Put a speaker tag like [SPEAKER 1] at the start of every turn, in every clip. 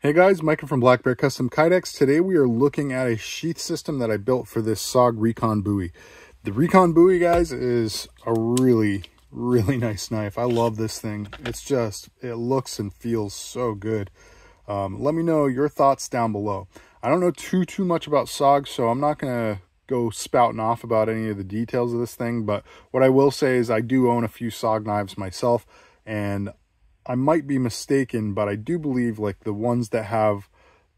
[SPEAKER 1] Hey guys, Micah from Black Bear Custom Kydex. Today we are looking at a sheath system that I built for this SOG Recon Bowie. The Recon Bowie, guys, is a really nice knife. I love this thing. It looks and feels so good. Let me know your thoughts down below. I don't know too much about SOG, so I'm not going to go spouting off about any of the details of this thing, but what I will say is I do own a few SOG knives myself, and I might be mistaken, but I do believe like the ones that have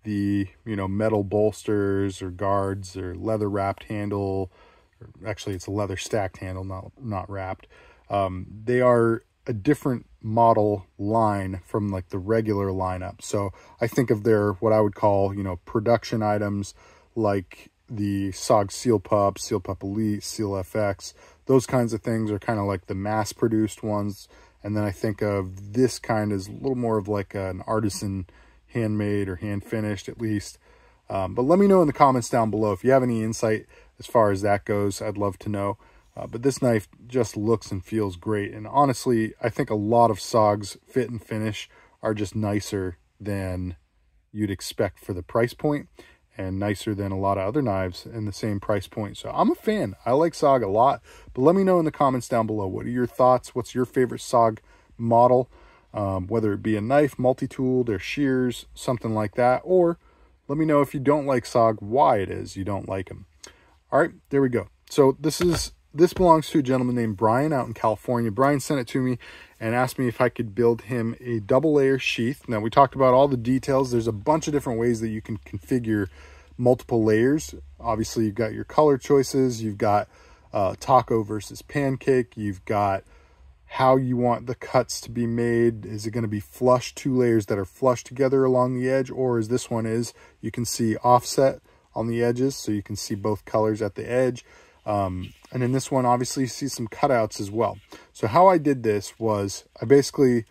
[SPEAKER 1] the, metal bolsters or guards or leather wrapped handle, or actually it's a leather stacked handle, not wrapped. They are a different model line from like the regular lineup. So I think of their, what I would call, production items like the SOG Seal Pup Elite, Seal FX. Those kinds of things are kind of like the mass produced ones. And then I think of this kind as a little more of like an artisan, handmade or hand finished at least. But let me know in the comments down below if you have any insight as far as that goes. I'd love to know. But this knife just looks and feels great. And honestly, I think a lot of SOG's fit and finish are just nicer than you'd expect for the price point, and nicer than a lot of other knives in the same price point. So I'm a fan. I like SOG a lot, but let me know in the comments down below. What are your thoughts? What's your favorite SOG model? Whether it be a knife, multi-tooled, or shears, something like that. Or let me know if you don't like SOG, why it is you don't like them. All right, there we go. So this belongs to a gentleman named Brian out in California. Brian sent it to me and asked me if I could build him a double layer sheath. Now, we talked about all the details. There's a bunch of different ways that you can configure multiple layers. Obviously, you've got your color choices. You've got taco versus pancake. You've got how you want the cuts to be made. Is it going to be flush, 2 layers that are flush together along the edge? Or as this one is, you can see offset on the edges, so you can see both colors at the edge. And in this one, obviously, you see some cutouts as well. So how I did this was I basically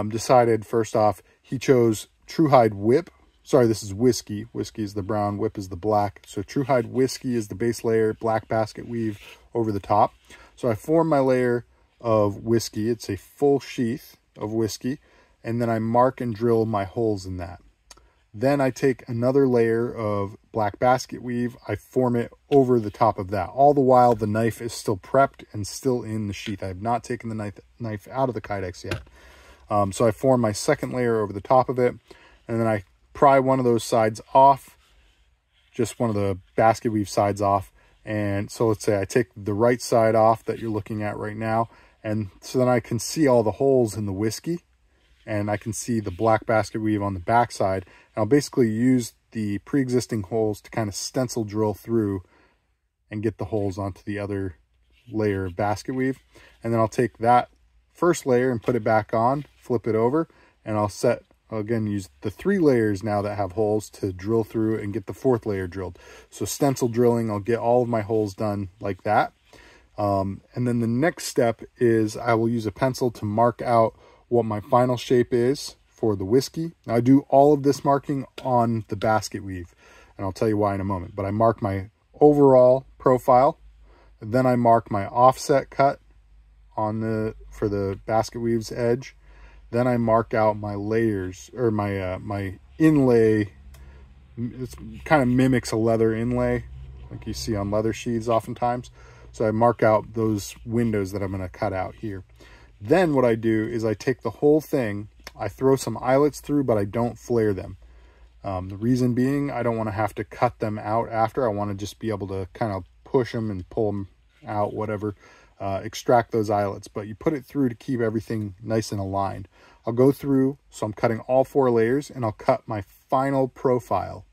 [SPEAKER 1] decided, first off, he chose True Hide Whip. Sorry, this is Whiskey. Whiskey is the brown, Whip is the black. So True Hide Whiskey is the base layer, black basket weave over the top. So I form my layer of Whiskey. It's a full sheath of Whiskey. And then I mark and drill my holes in that. Then I take another layer of black basket weave. I form it over the top of that. All the while, the knife is still prepped and still in the sheath. I have not taken the knife out of the Kydex yet. So I form my second layer over the top of it. And then I pry one of those sides off, just one of the basket weave sides off. And so let's say I take the right side off that you're looking at right now. And so then I can see all the holes in the Whiskey. And I can see the black basket weave on the back side. And I'll basically use the pre-existing holes to kind of stencil drill through and get the holes onto the other layer of basket weave. And then I'll take that first layer and put it back on, flip it over, and I'll again use the 3 layers now that have holes to drill through and get the 4th layer drilled. So stencil drilling, I'll get all of my holes done like that. And then the next step is I will use a pencil to mark out what my final shape is for the Whiskey. Now I do all of this marking on the basket weave, and I'll tell you why in a moment. But I mark my overall profile, and then I mark my offset cut for the basket weave's edge. Then I mark out my layers, or my inlay. It kind of mimics a leather inlay, like you see on leather sheaths oftentimes. So I mark out those windows that I'm going to cut out here. Then what I do is I take the whole thing, I throw some eyelets through, but I don't flare them. The reason being, I don't want to have to cut them out after. I want to just be able to kind of push them and pull them out, whatever, extract those eyelets. But you put it through to keep everything nice and aligned. I'll go through, so I'm cutting all 4 layers, and I'll cut my final profile.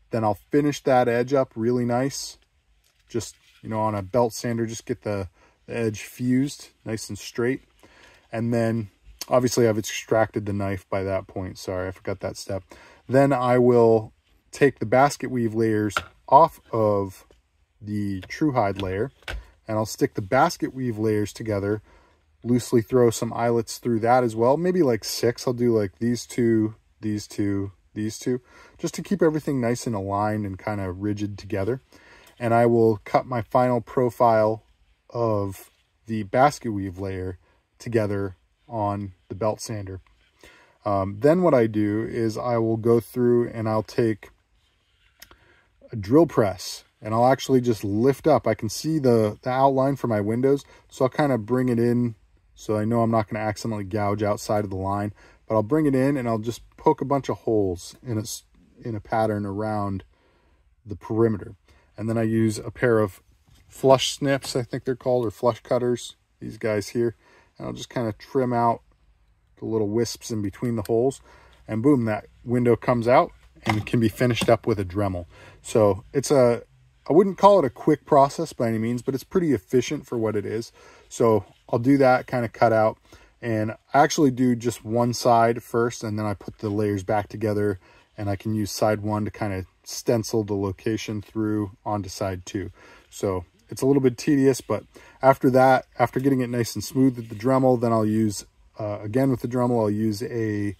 [SPEAKER 1] Then I'll finish that edge up really nice. Just, on a belt sander, just get the edge fused nice and straight. And then obviously I've extracted the knife by that point. Sorry, I forgot that step. Then I will take the basket weave layers off of the True Hide layer, and I'll stick the basket weave layers together, loosely throw some eyelets through that as well. Maybe like 6. I'll do like these 2, these 2, these 2, just to keep everything nice and aligned and kind of rigid together. And I will cut my final profile of the basket weave layer together on the belt sander. Then what I do is I will go through and I'll take a drill press and I'll actually just lift up. I can see the outline for my windows, so I'll kind of bring it in so I know I'm not going to accidentally gouge outside of the line, but I'll bring it in and I'll just poke a bunch of holes in a pattern around the perimeter. And then I use a pair of flush snips, I think they're called, or flush cutters, these guys here, and I'll just kind of trim out the little wisps in between the holes, and boom, that window comes out and can be finished up with a Dremel. So it's I wouldn't call it a quick process by any means, but it's pretty efficient for what it is. So I'll do that, kind of cut out, and I actually do just one side first, and then I put the layers back together, and I can use side one to kind of stencil the location through onto side two. So it's a little bit tedious, but after that, after getting it nice and smooth with the Dremel, then I'll use, again with the Dremel, I'll use a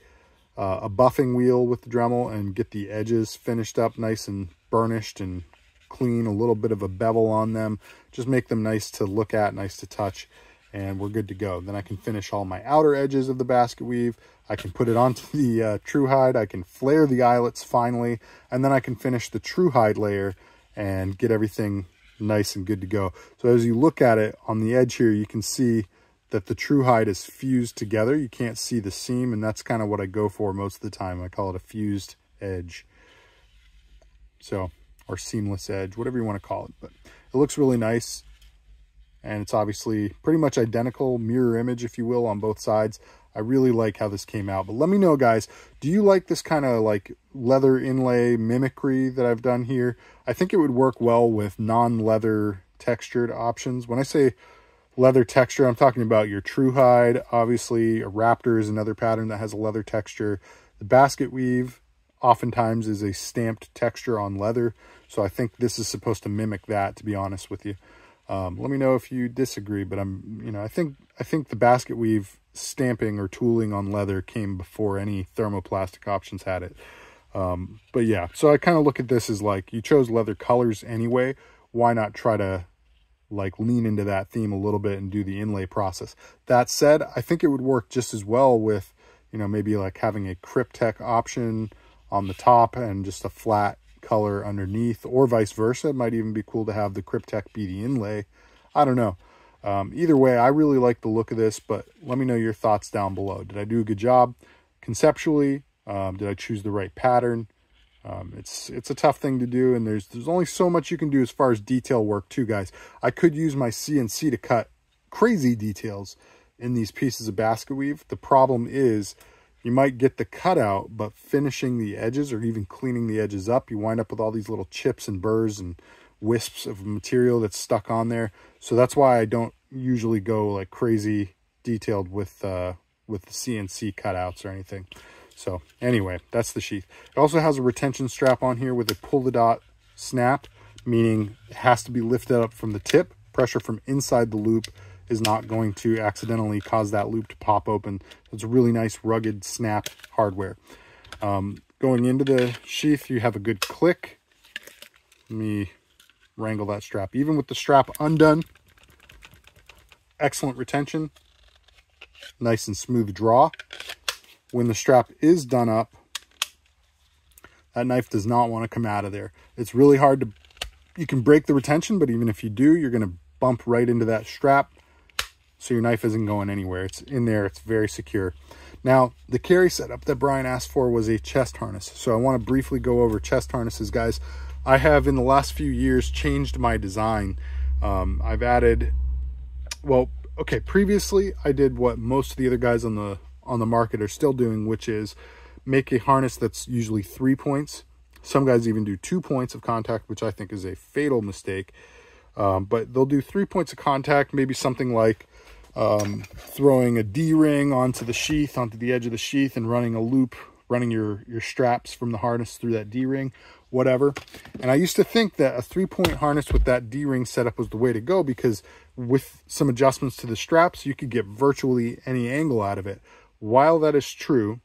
[SPEAKER 1] buffing wheel with the Dremel and get the edges finished up nice and burnished and clean, a little bit of a bevel on them, just make them nice to look at, nice to touch, and we're good to go. Then I can finish all my outer edges of the basket weave. I can put it onto the true hide. I can flare the eyelets finally, and then I can finish the true hide layer and get everything nice and good to go. So as you look at it on the edge here, you can see that the true hide is fused together. You can't see the seam, and that's kind of what I go for most of the time. I call it a fused edge. So, or seamless edge, whatever you want to call it. But it looks really nice, and it's obviously pretty much identical, mirror image, if you will, on both sides. I really like how this came out. But let me know, guys, do you like this kind of like leather inlay mimicry that I've done here? I think it would work well with non-leather textured options. When I say leather texture, I'm talking about your true hide. Obviously, a raptor is another pattern that has a leather texture. The basket weave oftentimes is a stamped texture on leather. So I think this is supposed to mimic that, to be honest with you. Let me know if you disagree, but I think the basket weave stamping or tooling on leather came before any thermoplastic options had it. But yeah, so I kind of look at this as like, you chose leather colors anyway, why not try to like lean into that theme a little bit and do the inlay process? That said, I think it would work just as well with, maybe like having a Cryptek option on the top and just a flat color underneath, or vice versa. It might even be cool to have the Cryptek be the inlay. I don't know. Either way, I really like the look of this, but let me know your thoughts down below. Did I do a good job conceptually? Did I choose the right pattern? It's a tough thing to do, and there's only so much you can do as far as detail work too, guys. I could use my CNC to cut crazy details in these pieces of basket weave. The problem is you might get the cutout, but finishing the edges or even cleaning the edges up, you wind up with all these little chips and burrs and wisps of material that's stuck on there. So that's why I don't usually go like crazy detailed with the CNC cutouts or anything. So anyway, that's the sheath. It also has a retention strap on here with a pull-the-dot snap, meaning it has to be lifted up from the tip. Pressure from inside the loop is not going to accidentally cause that loop to pop open. It's a really nice rugged snap hardware. Going into the sheath, you have a good click. Let me wrangle that strap. Even with the strap undone, excellent retention, nice and smooth draw. When the strap is done up, that knife does not want to come out of there. It's really hard to, you can break the retention, but even if you do, you're going to bump right into that strap. So your knife isn't going anywhere. It's in there. It's very secure. Now, the carry setup that Brian asked for was a chest harness. So I want to briefly go over chest harnesses, guys. I have, in the last few years, changed my design. I've added, well, okay, previously I did what most of the other guys on the market are still doing, which is make a harness that's usually 3 points. Some guys even do 2 points of contact, which I think is a fatal mistake. But they'll do 3 points of contact, maybe something like throwing a D-ring onto the sheath, onto the edge of the sheath, and running a loop, running your straps from the harness through that D-ring, whatever. And I used to think that a 3-point harness with that D-ring setup was the way to go, because with some adjustments to the straps, you could get virtually any angle out of it. While that is true,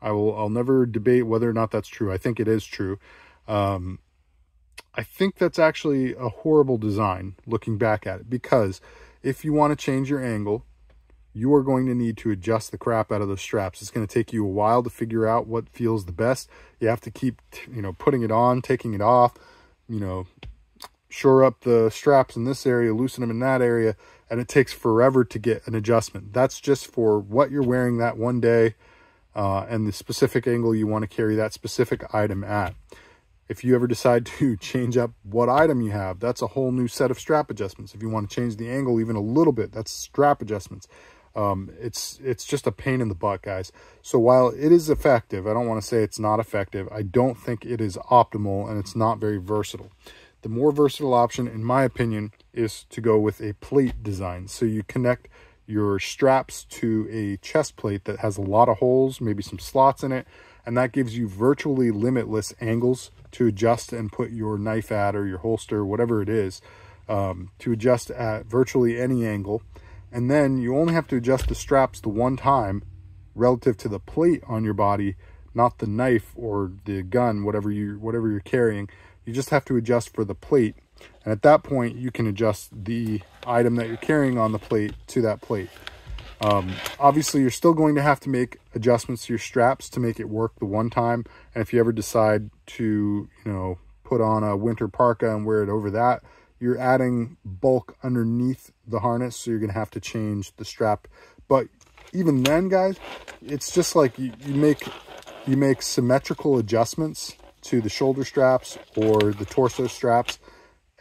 [SPEAKER 1] I'll never debate whether or not that's true. I think it is true. I think that's actually a horrible design looking back at it, because if you want to change your angle, you are going to need to adjust the crap out of those straps. It's going to take you a while to figure out what feels the best. You have to keep, putting it on, taking it off, shore up the straps in this area, loosen them in that area, and it takes forever to get an adjustment. That's just for what you're wearing that one day and the specific angle you want to carry that specific item at. If you ever decide to change up what item you have, that's a whole new set of strap adjustments. If you want to change the angle even a little bit, that's strap adjustments. It's just a pain in the butt, guys. So while it is effective, I don't want to say it's not effective. I don't think it is optimal, and it's not very versatile. The more versatile option, in my opinion, is to go with a plate design. So you connect your straps to a chest plate that has a lot of holes, maybe some slots in it, and that gives you virtually limitless angles to adjust and put your knife at, or your holster, whatever it is, to adjust at virtually any angle. And then you only have to adjust the straps the one time relative to the plate on your body, not the knife or the gun, whatever you're carrying. You just have to adjust for the plate. And at that point, you can adjust the item that you're carrying on the plate to that plate. Obviously, you're still going to have to make adjustments to your straps to make it work the one time. And if you ever decide to, put on a winter parka and wear it over that, you're adding bulk underneath the harness, so you're going to have to change the strap. But even then, guys, it's just like you make symmetrical adjustments to the shoulder straps or the torso straps,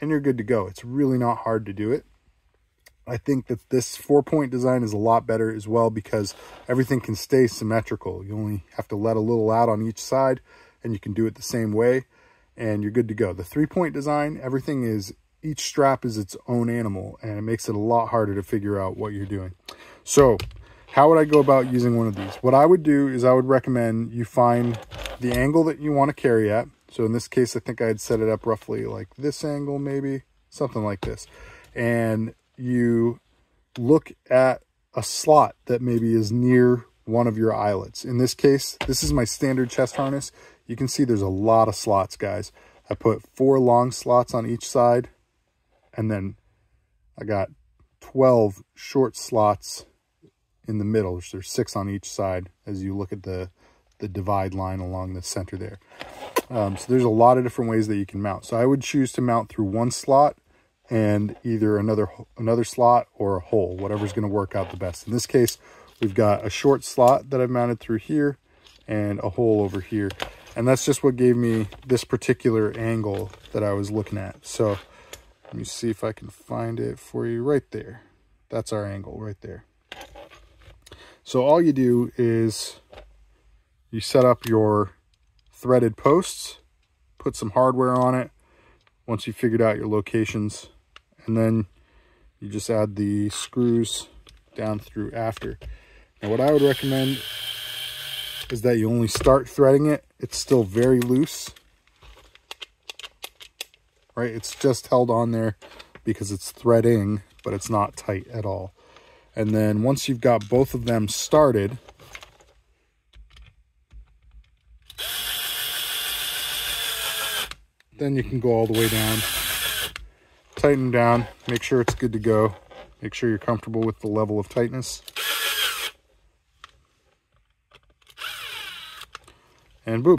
[SPEAKER 1] and you're good to go. It's really not hard to do it. I think that this 4-point design is a lot better as well, because everything can stay symmetrical. You only have to let a little out on each side, and you can do it the same way, and you're good to go. The 3-point design, each strap is its own animal, and it makes it a lot harder to figure out what you're doing. So how would I go about using one of these? What I would do is I would recommend you find the angle that you want to carry at. So in this case, I think I'd set it up roughly like this angle, maybe something like this. And you look at a slot that maybe is near one of your eyelets. In this case, this is my standard chest harness. You can see there's a lot of slots, guys. I put 4 long slots on each side, and then I got 12 short slots in the middle. There's 6 on each side as you look at the divide line along the center there. So there's a lot of different ways that you can mount. So I would choose to mount through one slot and either another slot or a hole, whatever's going to work out the best. In this case, we've got a short slot that I've mounted through here and a hole over here. And that's just what gave me this particular angle that I was looking at. So let me see if I can find it for you right there. That's our angle right there. So all you do is you set up your threaded posts, put some hardware on it once you figured out your locations, and then you just add the screws down through after. Now what I would recommend is that you only start threading it. It's still very loose, right? It's just held on there because it's threading, but it's not tight at all. And then once you've got both of them started, then you can go all the way down, tighten down, make sure it's good to go, make sure you're comfortable with the level of tightness. And boom.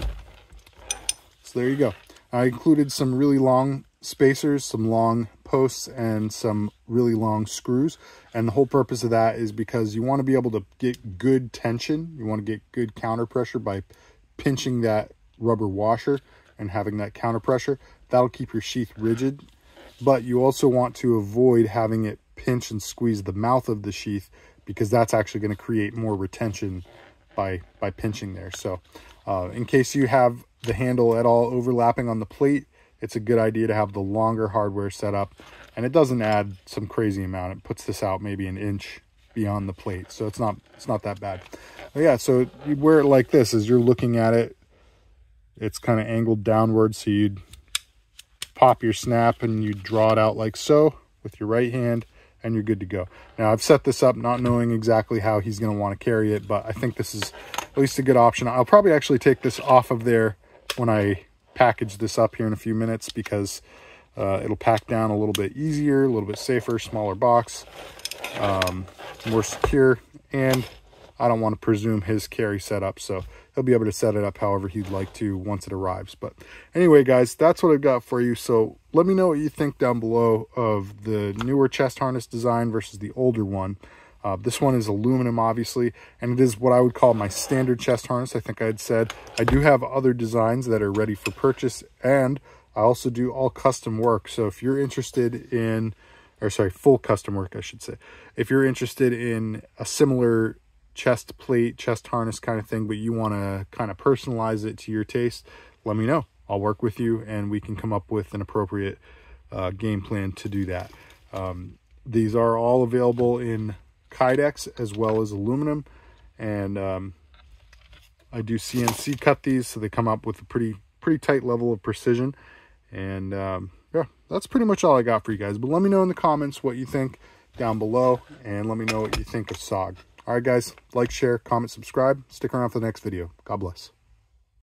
[SPEAKER 1] So there you go. I included some really long spacers, some long posts, and some really long screws. And the whole purpose of that is because you want to be able to get good tension. You want to get good counter pressure by pinching that rubber washer and having that counter pressure. That'll keep your sheath rigid. But you also want to avoid having it pinch and squeeze the mouth of the sheath, because that's actually going to create more retention by pinching there. So in case you have the handle at all overlapping on the plate, it's a good idea to have the longer hardware set up, and it doesn't add some crazy amount. It puts this out maybe an inch beyond the plate, so it's not that bad. But yeah, so you'd wear it like this as you're looking at it. It's kind of angled downward, so you'd pop your snap and you draw it out like so with your right hand, and you're good to go. Now I've set this up not knowing exactly how he's going to want to carry it, but I think this is at least a good option. I'll probably actually take this off of there when I package this up here in a few minutes, because it'll pack down a little bit easier, a little bit safer, smaller box, more secure. and I don't want to presume his carry setup, so he'll be able to set it up however he'd like to once it arrives. But anyway, guys, that's what I've got for you. So let me know what you think down below of the newer chest harness design versus the older one. This one is aluminum, obviously, and it is what I would call my standard chest harness. I think I had said I do have other designs that are ready for purchase, and I also do all custom work. So if you're interested in, or sorry, full custom work, I should say. If you're interested in a similar chest plate, chest harness kind of thing, but you want to kind of personalize it to your taste, let me know. I'll work with you and we can come up with an appropriate game plan to do that. These are all available in Kydex as well as aluminum, and I do CNC cut these, so they come up with a pretty tight level of precision. And yeah, that's pretty much all I got for you guys. But let me know in the comments what you think down below, and let me know what you think of SOG. All right, guys, like, share, comment, subscribe. Stick around for the next video. God bless.